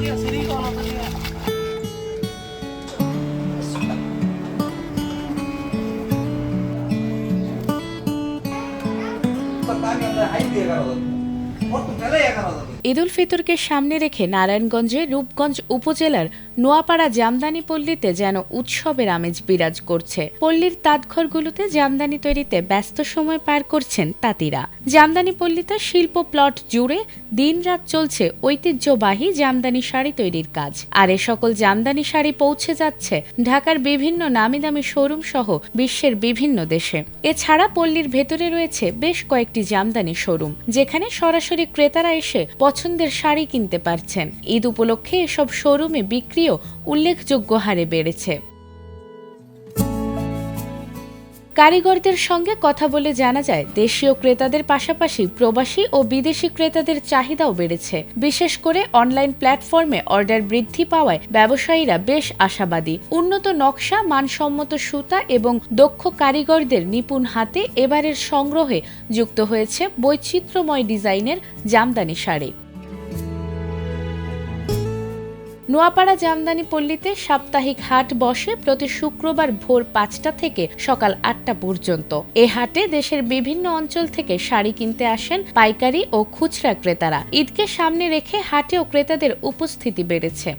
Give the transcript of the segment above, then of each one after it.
ঈদ উল ফিতরকে সামনে রেখে নারায়ণগঞ্জের রূপগঞ্জ উপজেলার নোয়াপাড়া জামদানি পল্লীতে যেন উৎসবের আমেজ বিরাজ করছে। পল্লীর তাঁতঘরগুলোতে জামদানি তৈরিতে ব্যস্ত সময় পার করছেন তাঁতিরা। জামদানি পল্লীতে শিল্প প্লট জুড়ে দিনরাত চলছে ঐতিহ্যবাহী জামদানি শাড়ি তৈরির কাজ। আর এ সকল জামদানি শাড়ি পৌঁছে যাচ্ছে ঢাকার বিভিন্ন নামি দামি শোরুম সহ বিশ্বের বিভিন্ন দেশে। এছাড়া পল্লীর ভেতরে রয়েছে বেশ কয়েকটি জামদানি শোরুম, যেখানে সরাসরি ক্রেতারা এসে পছন্দের শাড়ি কিনতে পারছেন। ঈদ উপলক্ষে এসব শোরুমে বিক্রিও উল্লেখযোগ্য হারে বেড়েছে। কারিগরদের সঙ্গে কথা বলে জানা যায়, দেশীয় ক্রেতাদের পাশাপাশি প্রবাসী ও বিদেশি ক্রেতাদের চাহিদাও বেড়েছে। বিশেষ করে অনলাইন প্ল্যাটফর্মে অর্ডার বৃদ্ধি পাওয়ায় ব্যবসায়ীরা বেশ আশাবাদী। উন্নত নকশা, মানসম্মত সুতা এবং দক্ষ কারিগরদের নিপুণ হাতে এবারের সংগ্রহে যুক্ত হয়েছে বৈচিত্র্যময় ডিজাইনের জামদানি শাড়ি। নোয়াপাড়া জামদানি পল্লীতে সাপ্তাহিক হাট বসে প্রতি শুক্রবার ভোর ৫টা থেকে সকাল ৮টা পর্যন্ত। এ হাটে দেশের বিভিন্ন অঞ্চল থেকে শাড়ি কিনতে আসেন পাইকারি ও খুচরা ক্রেতারা। ঈদকে সামনে রেখে হাটেও ক্রেতাদের উপস্থিতি বেড়েছে।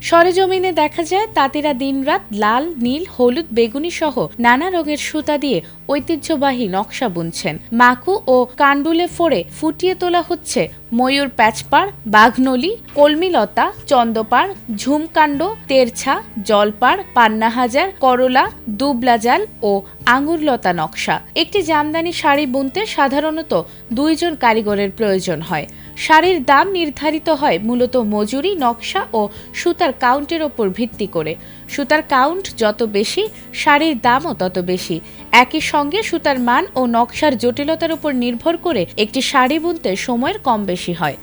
সরেজমিনে দেখা যায়, তাঁতিরা দিনরাত লাল, নীল, হলুদ, বেগুনি সহ নানা রঙের সুতা দিয়ে ঐতিহ্যবাহী নকশা বুনছেন। মাকু ও কান্ডুলে ফোড়ে ফুটিয়ে তোলা হচ্ছে ময়ূর প্যাচপাড়, বাঘনলি, কলমিলতা, চন্দপাড়, ঝুমকাণ্ড, তেরছা, জলপাড়, পান্নাহাজার, করলা, দুবলাজাল ও আঙুরলতা নকশা। একটি জামদানি শাড়ি বুনতে সাধারণত 2 জন কারিগরের প্রয়োজন হয়। শাড়ির দাম নির্ধারিত হয় মূলত মজুরি, নকশা ও সুতার কাউন্টের ওপর ভিত্তি করে। সুতার কাউন্ট যত বেশি, শাড়ির দামও তত বেশি। একই সঙ্গে সুতার মান ও নকশার জটিলতার উপর নির্ভর করে একটি শাড়ি বুনতে সময়ের কম বেশি হয়।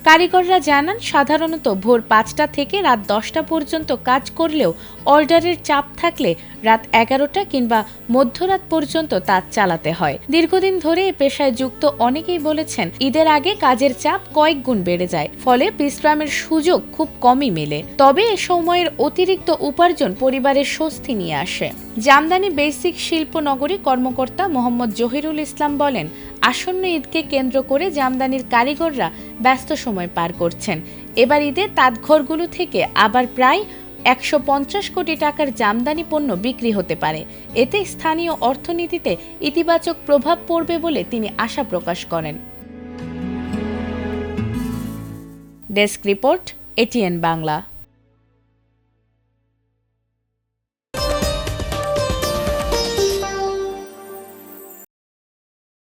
কারিগররা জানান, সাধারণত ভোর 5টা থেকে রাত 10টা পর্যন্ত কাজ করলেও অর্ডারের চাপ থাকলে রাত 11টা কিংবা মধ্যরাত পর্যন্ত তাঁত চালাতে হয়। দীর্ঘদিন ধরে এ পেশায় যুক্ত অনেকেই বলেছেন, ঈদের আগে কাজের চাপ কয়েক গুণ বেড়ে যায়, ফলে বিশ্রামের সুযোগ খুব কমই মেলে। তবে এ সময়ের অতিরিক্ত উপার্জন পরিবারের স্বস্তি নিয়ে আসে। জামদানি বেসিক শিল্প নগরী কর্মকর্তা মোহাম্মদ জহিরুল ইসলাম বলেন, আসন্ন ঈদকে কেন্দ্র করে জামদানির কারিগররা ব্যস্ত সময় পার করছেন। এবার ঈদে তাঁতঘরগুলো থেকে আবার প্রায় 150 কোটি টাকার জামদানি পণ্য বিক্রি হতে পারে। এতে স্থানীয় অর্থনীতিতে ইতিবাচক প্রভাব পড়বে বলে তিনি আশা প্রকাশ করেন। Desk report, ATN Bangla.